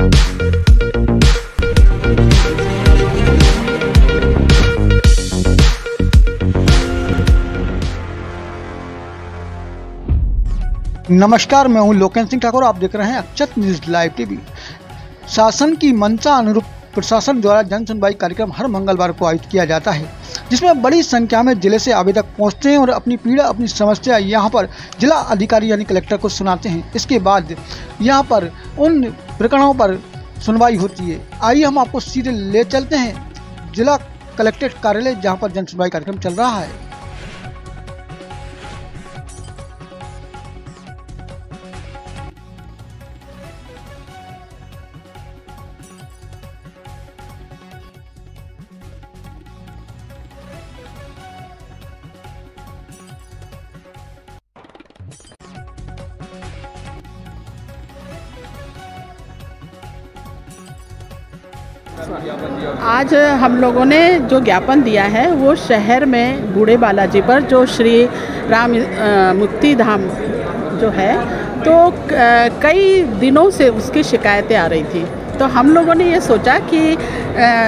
नमस्कार, मैं हूं लोकेश सिंह ठाकुर। आप देख रहे हैं अक्षत न्यूज लाइव टीवी। शासन की मंशा अनुरूप प्रशासन द्वारा जन सुनवाई कार्यक्रम हर मंगलवार को आयोजित किया जाता है, जिसमें बड़ी संख्या में जिले से आवेदक पहुंचते हैं और अपनी पीड़ा, अपनी समस्या यहां पर जिला अधिकारी यानी कलेक्टर को सुनाते हैं। इसके बाद यहां पर उन प्रकरणों पर सुनवाई होती है। आइए हम आपको सीधे ले चलते हैं जिला कलेक्ट्रेट कार्यालय, जहाँ पर जन सुनवाई कार्यक्रम चल रहा है। आज हम लोगों ने जो ज्ञापन दिया है वो शहर में बूढ़े बालाजी पर जो श्री राम मुक्ति धाम जो है, तो कई दिनों से उसकी शिकायतें आ रही थी। तो हम लोगों ने ये सोचा कि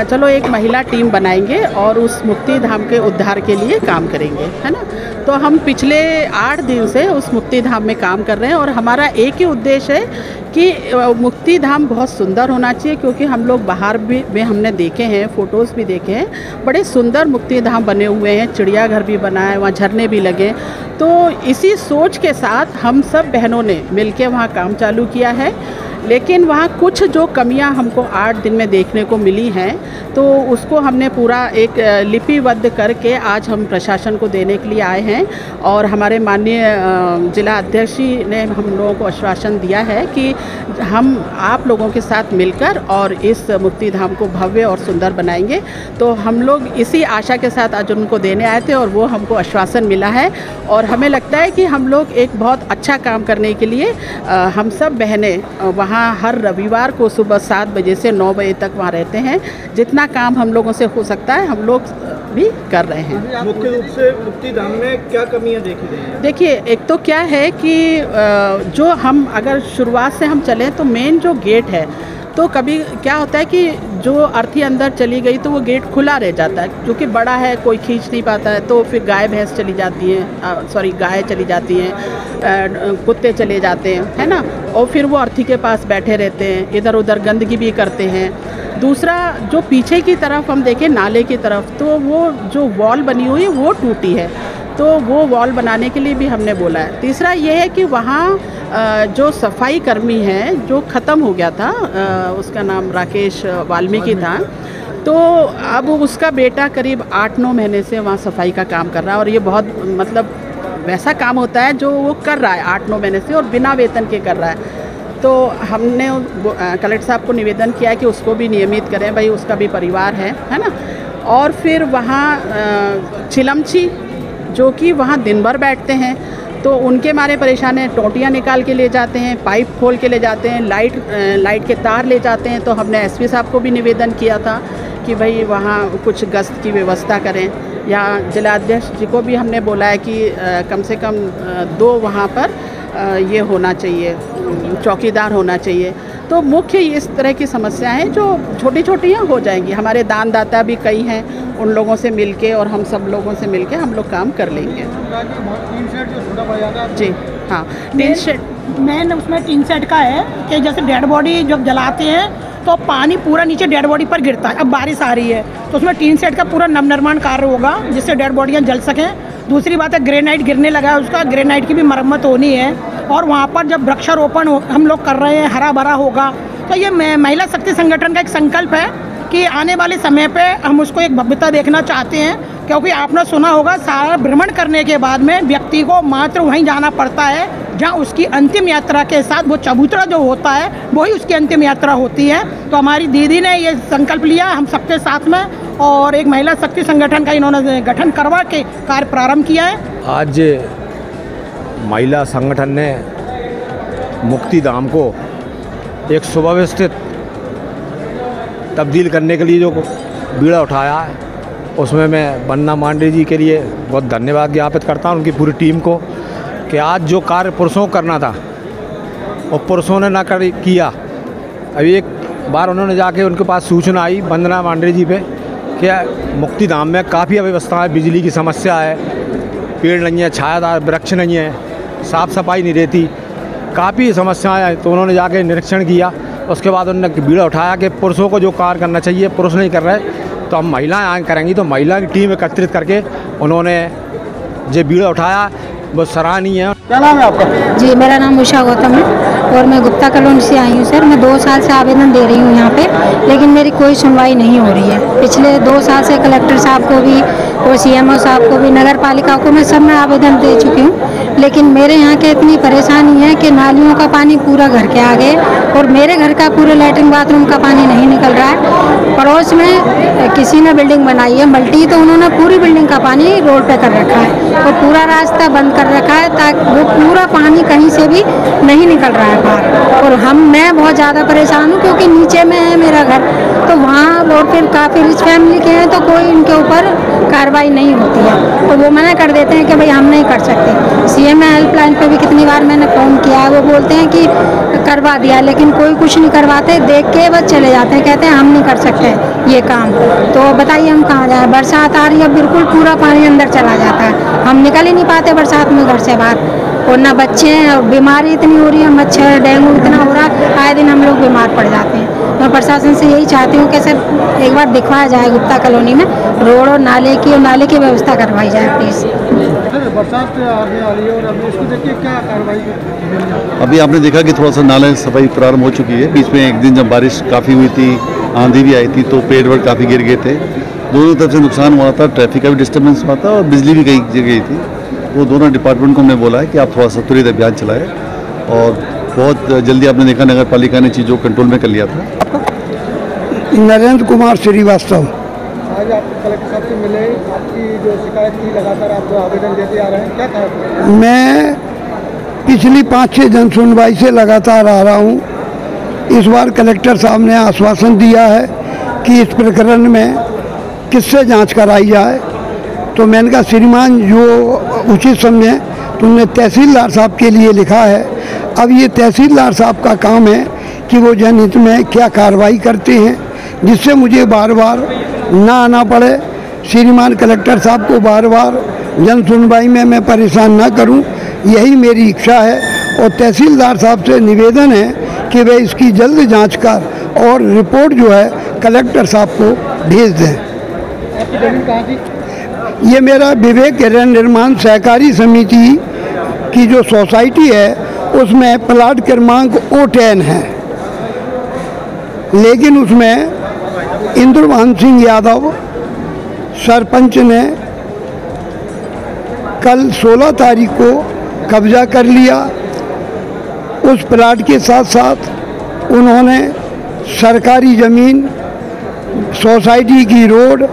चलो एक महिला टीम बनाएंगे और उस मुक्ति धाम के उद्धार के लिए काम करेंगे, है ना। तो हम पिछले 8 दिन से उस मुक्ति धाम में काम कर रहे हैं और हमारा एक ही उद्देश्य है कि मुक्ति धाम बहुत सुंदर होना चाहिए, क्योंकि हम लोग बाहर भी में हमने देखे हैं, फ़ोटोज़ भी देखे हैं, बड़े सुंदर मुक्ति धाम बने हुए हैं, चिड़ियाघर भी बना है, वहाँ झरने भी लगे। तो इसी सोच के साथ हम सब बहनों ने मिलके वहाँ काम चालू किया है। लेकिन वहाँ कुछ जो कमियां हमको 8 दिन में देखने को मिली हैं, तो उसको हमने पूरा एक लिपिबद्ध करके आज हम प्रशासन को देने के लिए आए हैं। और हमारे माननीय जिला अध्यक्ष जी ने हम लोगों को आश्वासन दिया है कि हम आप लोगों के साथ मिलकर और इस मुक्ति धाम को भव्य और सुंदर बनाएंगे। तो हम लोग इसी आशा के साथ आज उनको देने आए थे और वो हमको आश्वासन मिला है। और हमें लगता है कि हम लोग एक बहुत अच्छा काम करने के लिए हम सब बहनें वहाँ हर रविवार को सुबह 7 बजे से 9 बजे तक वहाँ रहते हैं। जितना काम हम लोगों से हो सकता है हम लोग भी कर रहे हैं। मुख्य रूप से मुक्ति धाम में क्या कमियां देखी गई हैं? देखिए, एक तो क्या है कि जो हम अगर शुरुआत से हम चलें तो मेन जो गेट है, तो कभी क्या होता है कि जो अर्थी अंदर चली गई तो वो गेट खुला रह जाता है, क्योंकि बड़ा है, कोई खींच नहीं पाता है। तो फिर गाय भैंस चली जाती हैं, गाय चली जाती हैं, कुत्ते चले जाते हैं, है ना। और फिर वो अर्थी के पास बैठे रहते हैं, इधर उधर गंदगी भी करते हैं। दूसरा, जो पीछे की तरफ हम देखें नाले की तरफ, तो वो जो वॉल बनी हुई है वो टूटी है, तो वो वॉल बनाने के लिए भी हमने बोला है। तीसरा ये है कि वहाँ जो सफाई कर्मी है जो ख़त्म हो गया था, उसका नाम राकेश वाल्मीकि था, तो अब उसका बेटा करीब 8-9 महीने से वहाँ सफाई का काम कर रहा है। और ये बहुत मतलब वैसा काम होता है जो वो कर रहा है 8-9 महीने से और बिना वेतन के कर रहा है। तो हमने कलेक्टर साहब को निवेदन किया कि उसको भी नियमित करें, भाई उसका भी परिवार है ना। और फिर वहाँ चिलमची जो कि वहाँ दिन भर बैठते हैं, तो उनके मारे परेशान हैं, टोटियाँ निकाल के ले जाते हैं, पाइप खोल के ले जाते हैं, लाइट के तार ले जाते हैं। तो हमने एसपी साहब को भी निवेदन किया था कि भाई वहाँ कुछ गश्त की व्यवस्था करें। या जिला अध्यक्ष जी को भी हमने बोला है कि कम से कम 2 वहाँ पर ये होना चाहिए, चौकीदार होना चाहिए। तो मुख्य इस तरह की समस्याएं हैं जो छोटी छोटियाँ हो जाएंगी। हमारे दानदाता भी कई हैं, उन लोगों से मिलके और हम सब लोगों से मिलके हम लोग काम कर लेंगे। जी हाँ, टीन शेड मेन उसमें टीन शेड का है कि जैसे डेड बॉडी जब जलाते हैं तो पानी पूरा नीचे डेड बॉडी पर गिरता है। अब बारिश आ रही है तो उसमें टीन शेड का पूरा नवनिर्माण कार्य होगा जिससे डेड बॉडियाँ जल सकें। दूसरी बात है, ग्रेनाइट गिरने लगा है, उसका ग्रेनाइट की भी मरम्मत होनी है। और वहाँ पर जब वृक्षारोपण हम लोग कर रहे हैं, हरा भरा होगा। तो ये महिला शक्ति संगठन का एक संकल्प है कि आने वाले समय पे हम उसको एक भव्यता देखना चाहते हैं, क्योंकि आपने सुना होगा सारा भ्रमण करने के बाद में व्यक्ति को मात्र वहीं जाना पड़ता है जहाँ उसकी अंतिम यात्रा के साथ वो चबूतरा जो होता है वही उसकी अंतिम यात्रा होती है। तो हमारी दीदी ने ये संकल्प लिया हम सबके साथ में, और एक महिला शक्ति संगठन का इन्होंने गठन करवा के कार्य प्रारंभ किया है। आज महिला संगठन ने मुक्ति धाम को एक सुव्यवस्थित तब्दील करने के लिए जो बीड़ा उठाया है, उसमें मैं बन्ना मांडे जी के लिए बहुत धन्यवाद ज्ञापित करता हूँ, उनकी पूरी टीम को, कि आज जो कार्य पुरुषों को करना था और पुरुषों ने ना किया। अभी एक बार उन्होंने जाके उनके पास सूचना आई वंदना मांडे जी पे कि मुक्तिधाम में काफ़ी अव्यवस्था है, बिजली की समस्या है, पेड़ नहीं है, छायादार वृक्ष नहीं है, साफ़ सफाई नहीं रहती, काफ़ी समस्याएं हैं। तो उन्होंने जाके निरीक्षण किया। उसके बाद उन्होंने बीड़ा उठाया कि पुरुषों को जो कार्य करना चाहिए पुरुष नहीं कर रहे, तो हम महिलाएं आगे करेंगी। तो महिला की टीम एकत्रित करके उन्होंने जो बीड़ा उठाया वो सराहनीय है। क्या नाम है आपका? जी, मेरा नाम उषा गौतम है और मैं गुप्ता कॉलोनी से आई हूँ सर। मैं 2 साल से आवेदन दे रही हूँ यहाँ पे, लेकिन मेरी कोई सुनवाई नहीं हो रही है। पिछले 2 साल से कलेक्टर साहब को भी और सीएमओ साहब को भी, नगर पालिका को, मैं सब में आवेदन दे चुकी हूँ, लेकिन मेरे यहाँ के इतनी परेशानी है कि नालियों का पानी पूरा घर के आगे और मेरे घर का पूरे लैट्रिन बाथरूम का पानी नहीं निकल रहा है। पड़ोस में किसी ने बिल्डिंग बनाई है मल्टी, तो उन्होंने पूरी बिल्डिंग का पानी रोड पे कर रखा है और पूरा रास्ता बंद कर रखा है ताकि वो पूरा पानी कहीं से भी नहीं निकल रहा है बाहर। और मैं बहुत ज़्यादा परेशान हूँ क्योंकि नीचे में है मेरा घर, तो वहाँ और फिर काफ़ी रिच फैमिली के हैं, तो कोई इनके ऊपर कार्रवाई नहीं होती है, तो वो मना कर देते हैं कि भाई हम नहीं कर सकते। सीएम हेल्पलाइन पे भी कितनी बार मैंने फ़ोन किया है, वो बोलते हैं कि करवा दिया, लेकिन कोई कुछ नहीं करवाते, देख के बस चले जाते हैं, कहते हैं हम नहीं कर सकते ये काम। तो बताइए हम कहाँ जाएँ? बरसात आ रही है, बिल्कुल पूरा पानी अंदर चला जाता है, हम निकल ही नहीं पाते बरसात में घर से बाहर। और ना बच्चे हैं, और बीमारी इतनी हो रही है, मच्छर डेंगू इतना हो रहा है, आए दिन हम लोग बीमार पड़ जाते हैं। मैं प्रशासन से यही चाहती हूँ कि सर एक बार दिखवाया जाए गुप्ता कॉलोनी में रोड और नाले की व्यवस्था करवाई जाए प्लीज़। बरसात आने वाली है और अभी इसको देखिए क्या कार्रवाई? अभी आपने देखा कि थोड़ा सा नाले सफाई प्रारंभ हो चुकी है। बीच में एक दिन जब बारिश काफ़ी हुई थी, आंधी भी आई थी, तो पेड़ वेड़ काफ़ी गिर गए थे, दोनों तरफ से नुकसान हुआ था, ट्रैफिक का भी डिस्टर्बेंस हुआ था और बिजली भी कई जगह थी। वो दोनों डिपार्टमेंट को हमने बोला है कि आप थोड़ा सा त्वरित अभियान चलाएं और बहुत जल्दी आपने देखा नगर पालिका ने चीज़ों को कंट्रोल में कर लिया था। नरेंद्र कुमार श्रीवास्तव। आज आप कलेक्टर साहब से मिले, आपकी जो शिकायत थी लगातार आप जो आवेदन देते आ रहे हैं, क्या कहा? मैं पिछली 5-6 जन सुनवाई से लगातार आ रहा हूँ। इस बार कलेक्टर साहब ने आश्वासन दिया है कि इस प्रकरण में किससे जांच कराई जाए, तो मैंने कहा श्रीमान जो उचित समझे, तो उन्होंने तहसीलदार साहब के लिए लिखा है। अब ये तहसीलदार साहब का काम है कि वो जनहित में क्या कार्रवाई करते हैं, जिससे मुझे बार बार ना आना पड़े। श्रीमान कलेक्टर साहब को बार बार जन सुनवाई में मैं परेशान ना करूं, यही मेरी इच्छा है। और तहसीलदार साहब से निवेदन है कि वे इसकी जल्द जांच कर और रिपोर्ट जो है कलेक्टर साहब को भेज दें। आपकी जमीन कहाँ थी? ये मेरा विवेक ऋण निर्माण सहकारी समिति की जो सोसाइटी है उसमें प्लाट क्रमांक O10 है, लेकिन उसमें इंद्रभान सिंह यादव सरपंच ने कल 16 तारीख को कब्जा कर लिया। उस प्लाट के साथ साथ उन्होंने सरकारी ज़मीन, सोसाइटी की रोड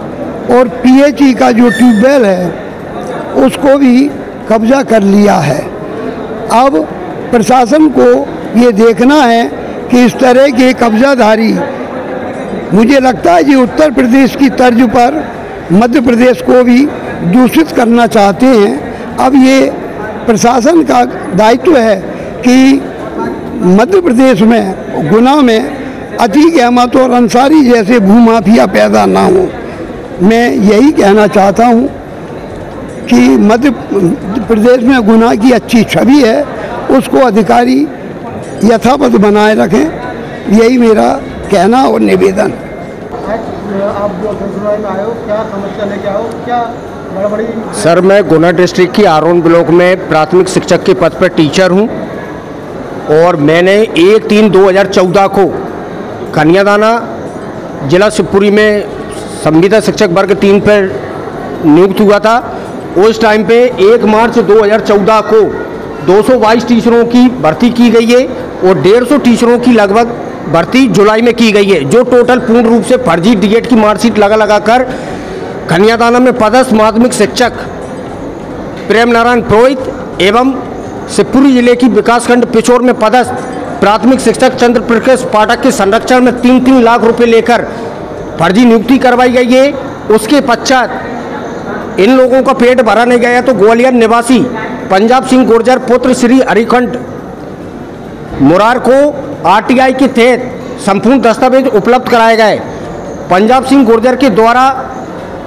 और PHE का जो ट्यूबवेल है उसको भी कब्जा कर लिया है। अब प्रशासन को ये देखना है कि इस तरह के कब्जाधारी, मुझे लगता है कि उत्तर प्रदेश की तर्ज पर मध्य प्रदेश को भी दूषित करना चाहते हैं। अब ये प्रशासन का दायित्व है कि मध्य प्रदेश में गुना में अतीक अहमद और अंसारी जैसे भूमाफिया पैदा ना हो। मैं यही कहना चाहता हूँ कि मध्य प्रदेश में गुनाह की अच्छी छवि है, उसको अधिकारी यथावत बनाए रखें, यही मेरा कहना और निवेदन। आप जो सुनवाई में आए हो, क्या समस्या लेके आओ, क्या बड़ी? सर, मैं गुना डिस्ट्रिक्ट की आरोन ब्लॉक में प्राथमिक शिक्षक के पद पर टीचर हूं और मैंने 1/3/2014 को कन्यादाना जिला शिवपुरी में संविदा शिक्षक वर्ग 3 पर नियुक्त हुआ था। उस टाइम पे 1 मार्च 2014 को 222 टीचरों की भर्ती की गई है और 150 टीचरों की लगभग भर्ती जुलाई में की गई है, जो टोटल पूर्ण रूप से फर्जी डीएड की मार्कशीट लगा कर कन्यादाना में पदस्थ माध्यमिक शिक्षक प्रेम नारायण पुरोहित एवं शिवपुरी जिले की विकासखंड पिछोर में पदस्थ प्राथमिक शिक्षक चंद्र प्रकाश पाठक के संरक्षण में 3-3 लाख रुपए लेकर फर्जी नियुक्ति करवाई गई है। उसके पश्चात इन लोगों का पेट भरा नहीं गया तो ग्वालियर निवासी पंजाब सिंह गुर्जर पुत्र श्री हरिखंड मुरार को आरटीआई के तहत संपूर्ण दस्तावेज उपलब्ध कराए गए। पंजाब सिंह गुर्जर के द्वारा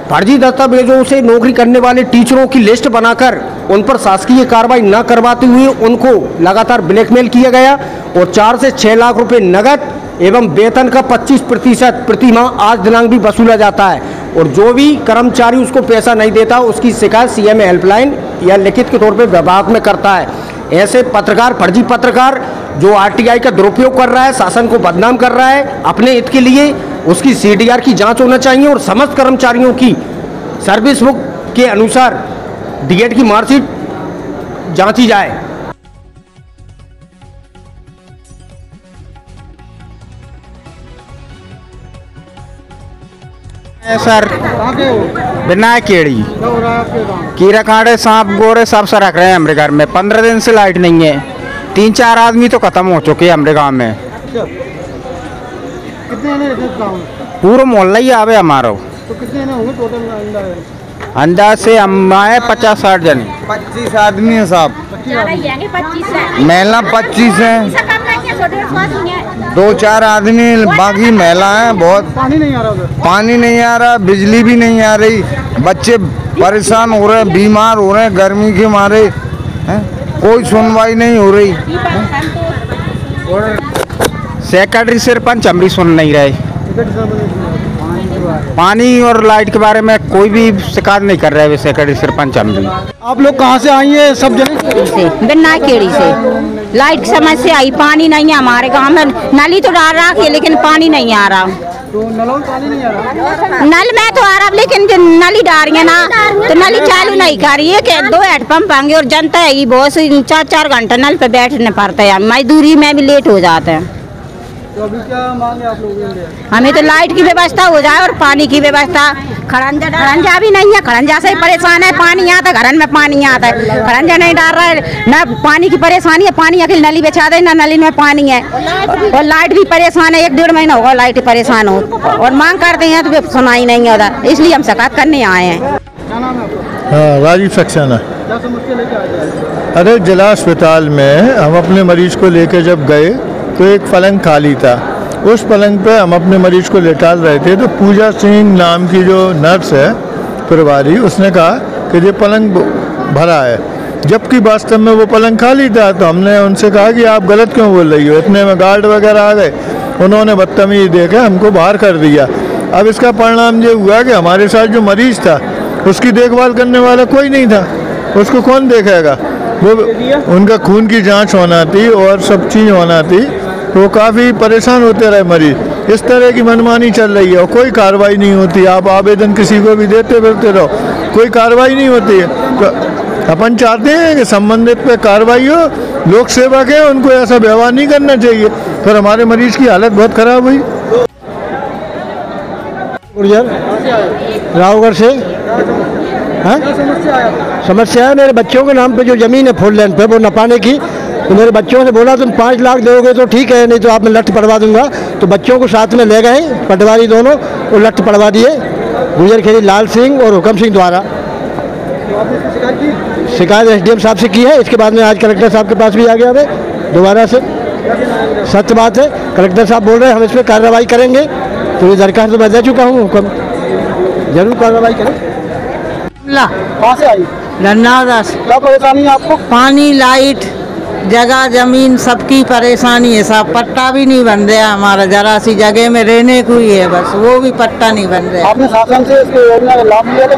फर्जी दस्तावेजों से नौकरी करने वाले टीचरों की लिस्ट बनाकर उन पर शासकीय कार्रवाई न करवाते हुए उनको लगातार ब्लैकमेल किया गया और 4 से 6 लाख रुपए नकद एवं वेतन का 25% प्रति माह आज दिनांक भी वसूला जाता है। और जो भी कर्मचारी उसको पैसा नहीं देता उसकी शिकायत सीएम हेल्पलाइन या लिखित के तौर पे विभाग में करता है। ऐसे पत्रकार, फर्जी पत्रकार जो आरटीआई का दुरुपयोग कर रहा है, शासन को बदनाम कर रहा है अपने हित के लिए, उसकी सीडीआर की जांच होना चाहिए और समस्त कर्मचारियों की सर्विस बुक के अनुसार डीएड की मार्कशीट जांची जाए। सर विनायक केड़ी कीड़ा कांडे सांप गोरे सब से रख रहे हैं हमारे घर में। 15 दिन से लाइट नहीं है। 3-4 आदमी तो खत्म हो चुके हैं हमारे गांव में। पूरा मोहल्ला ही आवे हमारा। तो कितने होंगे टोटल अंदाज से हम आए 50-60 जन। 25 आदमी है साहब। महिला 25 है, 2-4 आदमी बाकी महिला है। बहुत पानी नहीं आ रहा उधर, पानी नहीं आ रहा, बिजली भी नहीं आ रही, बच्चे परेशान हो रहे हैं, बीमार हो रहे हैं गर्मी के मारे हैं, कोई सुनवाई नहीं हो रही। सेक्रेटरी सरपंच हम भी सुन नहीं रहे। पानी और लाइट के बारे में कोई भी शिकायत नहीं कर रहे हैं सेक्रेटरी सरपंच हम भी। आप लोग कहाँ से आई हैं? सब जने से बिना केड़ी से लाइट की समस्या आई, पानी नहीं है हमारे गांव में। नली तो डाल रहा है लेकिन पानी नहीं आ रहा। तो नलों में पानी नहीं आ रहा? नल में तो आ रहा लेकिन जो नली डाल रही है ना तो नली चालू नहीं कर रही है कि 2 हैंडपंप आएंगे और जनता है बहुत 4-4 घंटे नल पे बैठने पड़ता है। मजदूरी में भी लेट हो जाते हैं। तो अभी क्या मांग है आप लोगों के? हमें तो लाइट की व्यवस्था हो जाए और पानी की व्यवस्था। खड़ंजा भी नहीं है, खड़ंजा से ही परेशान है। पानी आता है घर में, पानी आता है, खड़ंजा नहीं डाल रहा है। ना पानी की परेशानी है, पानी अकेले नली बिछा दे ना नली में पानी है। और लाइट भी परेशान है, 1-1.5 महीना होगा लाइट परेशान हो और मांग करते हैं तो सुनाई नहीं है उधर, इसलिए हम शिकायत करने आए हैं। क्या नाम है आपका? हाँ, राजीव सक्सेना। क्या समस्या लेके आए? अरे जिला अस्पताल में हम अपने मरीज को लेकर जब गए तो एक पलंग खाली था। उस पलंग पे हम अपने मरीज को लेटाल रहे थे तो पूजा सिंह नाम की जो नर्स है प्रभारी, उसने कहा कि ये पलंग भरा है, जबकि वास्तव में वो पलंग खाली था। तो हमने उनसे कहा कि आप गलत क्यों बोल रही हो। इतने में गार्ड वगैरह आ गए, उन्होंने बदतमीजी देकर हमको बाहर कर दिया। अब इसका परिणाम ये हुआ कि हमारे साथ जो मरीज था उसकी देखभाल करने वाला कोई नहीं था। उसको कौन देखेगा? वो उनका खून की जांच होना थी और सब चीज़ होना थी, तो काफ़ी परेशान होते रहे मरीज। इस तरह की मनमानी चल रही है और कोई कार्रवाई नहीं होती। आप आवेदन किसी को भी देते फिरते रहो, कोई कार्रवाई नहीं होती है। तो अपन चाहते हैं कि संबंधित पे कार्रवाई हो। लोक सेवक है, उनको ऐसा व्यवहार नहीं करना चाहिए। फिर हमारे मरीज की हालत बहुत ख़राब हुई। रावगढ़ से। हाँ, समस्या है मेरे बच्चों के नाम पे जो ज़मीन है 4 लेन पे वो न पाने की। तो मेरे बच्चों से बोला तुम 5 लाख दोगे तो ठीक है, नहीं तो आप मैं लठ पड़वा दूंगा। तो बच्चों को साथ में ले गए पटवारी दोनों और लठ पड़वा दिए गुजरखेड़ी लाल सिंह और हुक्म सिंह द्वारा। शिकायत एसडीएम साहब से की है। इसके बाद में आज कलेक्टर साहब के पास भी आ गया हमें दोबारा से। सत्य बात है, कलेक्टर साहब बोल रहे हैं हम इस पर कार्रवाई करेंगे। तो ये दरखास्त तो मैं दे चुका हूँ, हुक्म जरूर कार्रवाई करें। कहाँ से आई? धन्यवाद। क्या परेशानी है आपको? पानी, लाइट, जगह जमीन सबकी परेशानी है साहब। पट्टा भी नहीं बन रहा हमारा, जरा सी जगह में रहने को ही है बस, वो भी पट्टा नहीं बन रहा। आपने शासन से इसके योजना का लाभ लिया था?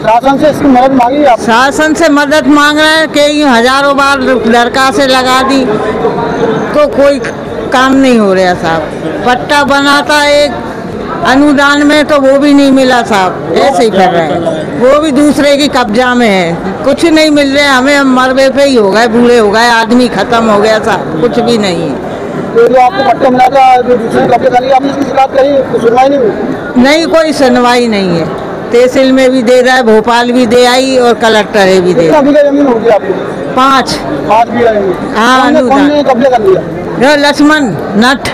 शासन से इसकी मदद मांगी आप? शासन से मदद मांग रहे हैं कि हजारों बार दरखास्तें लगा दी तो कोई काम नहीं हो रहा साहब। पट्टा बनाता एक अनुदान में तो वो भी नहीं मिला साहब, ऐसे ही कर रहे हैं। वो भी दूसरे की कब्जा में है, कुछ नहीं मिल रहा है हमें। हम मरबे पे ही हो गए, बूढ़े हो गए, आदमी खत्म हो गया साहब, कुछ भी नहीं है। तो जो आपको पट्टा मिला था, जो दूसरे कब्जे कर लिया, आपने इसकी शिकायत करी? सुनवाई नहीं हुई? नहीं, कोई सुनवाई नहीं है। तहसील में भी दे रहा है, भोपाल भी दे आई और कलेक्टर है भी दे रहा है। जमीन होगी आपको? 5 बीघा जमीन। हाँ, कौन कब्जा कर लिया? लक्ष्मण नट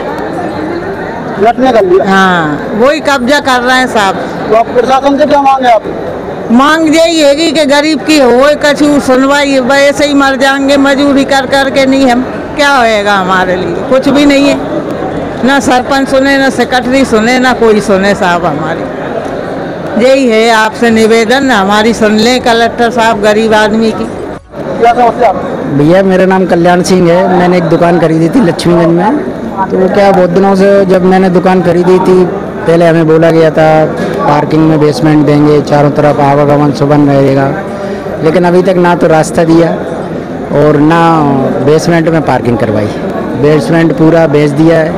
ने कर लिया। हाँ, वही कब्जा कर रहे हैं साहब। तो आप प्रशासन से क्या मांगे? आप मांग यही है कि गरीब की हो कछु सुनवाई। वैसे ही मर जाएंगे मजदूरी कर कर के, नहीं हम क्या होएगा हमारे लिए, कुछ भी नहीं है। ना सरपंच सुने, ना सेक्रेटरी सुने, ना कोई सुने साहब हमारी। यही है आपसे निवेदन, हमारी सुन लें कलेक्टर साहब, गरीब आदमी की। क्या समस्या? भैया मेरा नाम कल्याण सिंह है। मैंने एक दुकान खरीदी थी लक्ष्मीगंज में। तो क्या बहुत दिनों से जब मैंने दुकान खरीदी थी, पहले हमें बोला गया था पार्किंग में बेसमेंट देंगे, चारों तरफ आवागमन सुबह रहेगा, लेकिन अभी तक ना तो रास्ता दिया और ना बेसमेंट में पार्किंग करवाई। बेसमेंट पूरा बेच दिया है,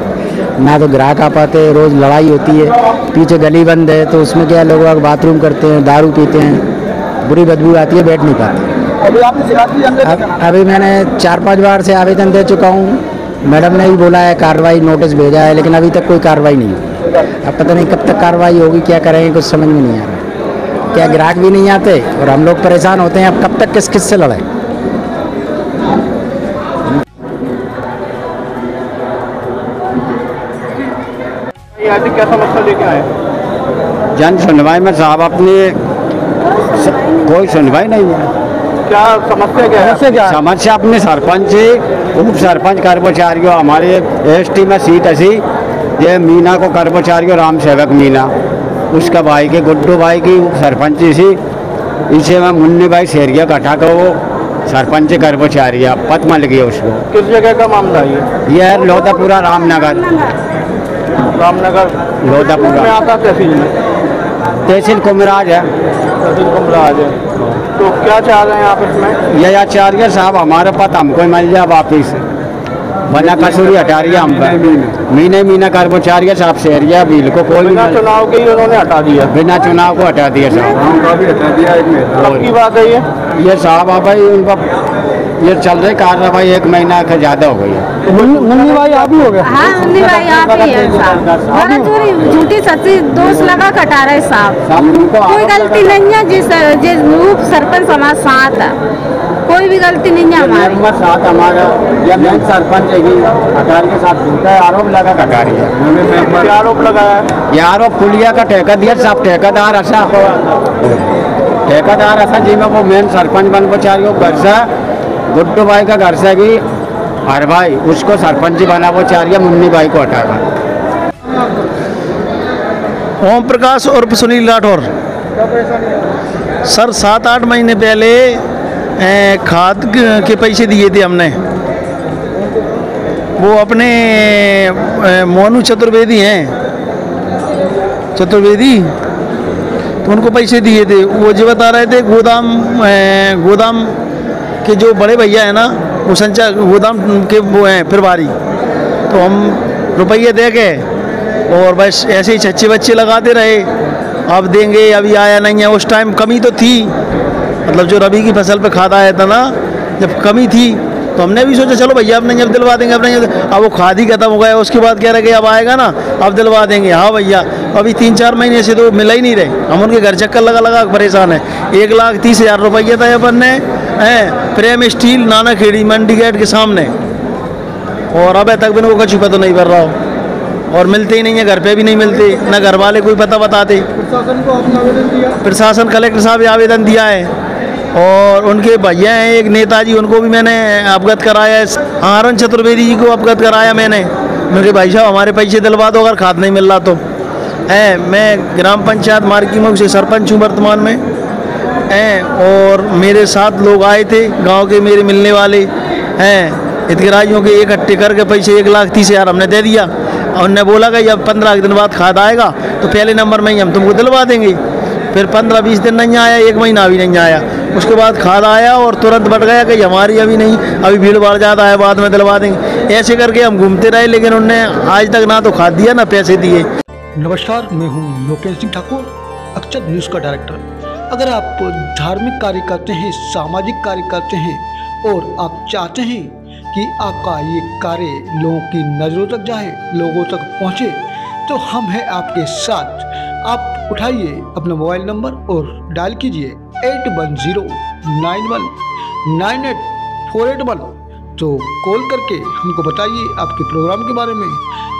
ना तो ग्राहक आ पाते, रोज़ लड़ाई होती है। पीछे गली बंद है तो उसमें क्या लोग बाथरूम करते हैं, दारू पीते हैं, बुरी बदबू आती है, बैठ नहीं पाते। अभी आपने शिकायत की? अभी मैंने 4-5 बार से आवेदन दे चुका हूँ। मैडम ने भी बोला है कार्रवाई, नोटिस भेजा है, लेकिन अभी तक कोई कार्रवाई नहीं हुई। अब पता नहीं कब तक कार्रवाई होगी, क्या करेंगे कुछ समझ में नहीं आ रहा। क्या ग्राहक भी नहीं आते और हम लोग परेशान होते हैं। अब कब तक किस किस से लड़ाई। क्या समस्या लेके आए? जन सुनवाई में साहब अपनी कोई सुनवाई नहीं है। क्या समस्या क्या है? समस्या अपने सरपंच, उप सरपंच, कर्मचारियों, हमारे एसटी में सीट ऐसी ये मीना को कर्मचारियों, राम सेवक मीना, उसका भाई के गुड्डू भाई की उप सरपंच इसी, इसे में मुन्नी भाई शेरिया कटा को वो सरपंच कर्मचारिया पद मिल गया उसको। किस जगह का मामला है ये है लोधापुरा रामनगर लोधापुरा में आता तहसील में? तहसील कुमराज है। तहसील कुमराज है। तो क्या चाह रहे हैं आप इसमें? ये आचार्य साहब हमारे पास हमको मिल जाए वापिस, बना कसूरी हटा रही है हम पर। मीना कर्मचारी साहब से एरिया बिल को कोई बिना चुनाव के ही उन्होंने हटा दिया। बिना चुनाव को हटा दिया साहब। की बात है ये साहब भाई उनका ये चल रही कार्रवाई 1 महीना का ज़्यादा हो गई है। मुन्नी भाई आप ही हो गए? हाँ मुन्नी भाई आप ही है साहब। चोरी झूठी सच्ची दोष लगा कटा रहे साहब। कोई गलती नहीं है, जिस रूप सरपंच हमारे साथ है, कोई भी गलती नहीं है हमारी। साथ हमारा या मेन सरपंच कटारी के साथ झूठा आरोप लगा कटारी है। क्या आरोप लगाया है? ये आरोप पुलिया का ठेका दिया साहब, ठेकेदार ऐसा जी में वो मेन सरपंच बन बचारियों घर से गुड्डू भाई का घर से भी हर भाई उसको सरपंच बना वो चारिया मुन्नी भाई को हटाया। ओम प्रकाश उर्फ सुनील राठौर। सर 7-8 महीने पहले खाद के पैसे दिए थे हमने, वो अपने मोनू चतुर्वेदी हैं, चतुर्वेदी, तो उनको पैसे दिए थे। वो जो बता रहे थे गोदाम के जो बड़े भैया है ना, वो संचार गोदाम के वो हैं प्रभारी, तो हम रुपये दे के और बस ऐसे ही छच्चे बच्चे लगाते रहे, अब देंगे, अभी आया नहीं है। उस टाइम कमी तो थी, मतलब जो रबी की फसल पे खाद आया था ना, जब कमी थी तो हमने भी सोचा चलो भैया अब नहीं, अब दिलवा देंगे, अब वो खाद ही खत्म हो गया। उसके बाद कह रहे कि अब आएगा ना, अब दिलवा देंगे। हाँ भैया, अभी 3-4 महीने से तो मिला ही नहीं रहे। हम उनके घर चक्कर लगा परेशान है। 1,30,000 रुपये था अपन ने प्रेम स्टील नाना खेड़ी मंडी गेट के सामने, और अब तक भी उनको कछु पता नहीं कर रहा हो, और मिलते ही नहीं है, घर पे भी नहीं मिलते, ना घर वाले कोई पता बताते। प्रशासन को आपने आवेदन दिया? प्रशासन कलेक्टर साहब आवेदन दिया है, और उनके भैया हैं एक नेताजी, उनको भी मैंने अवगत कराया है। आनंद चतुर्वेदी जी को अवगत कराया मैंने कि भाई साहब हमारे पैसे दिलवा दो अगर खाद नहीं मिल रहा तो। मैं ग्राम पंचायत मार्कीमुख से सरपंच हूँ वर्तमान में, और मेरे साथ लोग आए थे गांव के मेरे मिलने वाले हितग्राहियों के, इकट्ठे करके पैसे 1,30,000 हमने दे दिया। और उन्होंने बोला कि अब 15 दिन बाद खाद आएगा तो पहले नंबर में ही हम तुमको दिलवा देंगे। फिर 15-20 दिन नहीं आया, 1 महीना भी नहीं आया। उसके बाद खाद आया और तुरंत बढ़ गया कि हमारी अभी नहीं, अभी भीड़ बढ़ जाता है, बाद में दिलवा देंगे। ऐसे करके हम घूमते रहे, लेकिन उनने आज तक ना तो खाद दिया ना पैसे दिए। नमस्कार, मैं हूं लोकेश सिंह ठाकुर, अक्षत न्यूज़ का डायरेक्टर। अगर आप धार्मिक कार्य करते हैं, सामाजिक कार्य करते हैं और आप चाहते हैं कि आपका ये कार्य लोगों की नज़रों तक जाए, लोगों तक पहुँचे, तो हम हैं आपके साथ। आप उठाइए अपना मोबाइल नंबर और डायल कीजिए 8109198481। तो कॉल करके हमको बताइए आपके प्रोग्राम के बारे में,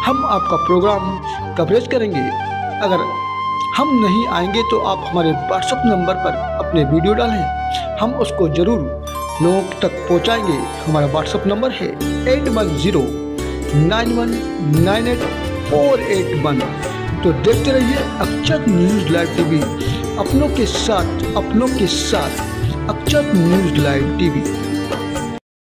हम आपका प्रोग्राम कवरेज करेंगे। अगर हम नहीं आएंगे तो आप हमारे व्हाट्सएप नंबर पर अपने वीडियो डालें, हम उसको ज़रूर लोगों तक पहुंचाएंगे। हमारा व्हाट्सएप नंबर है 8109198481। 91984881। तो देखते रहिए अक्षत न्यूज़ लाइव टीवी, अपनों के साथ अक्षत न्यूज़ लाइव टीवी।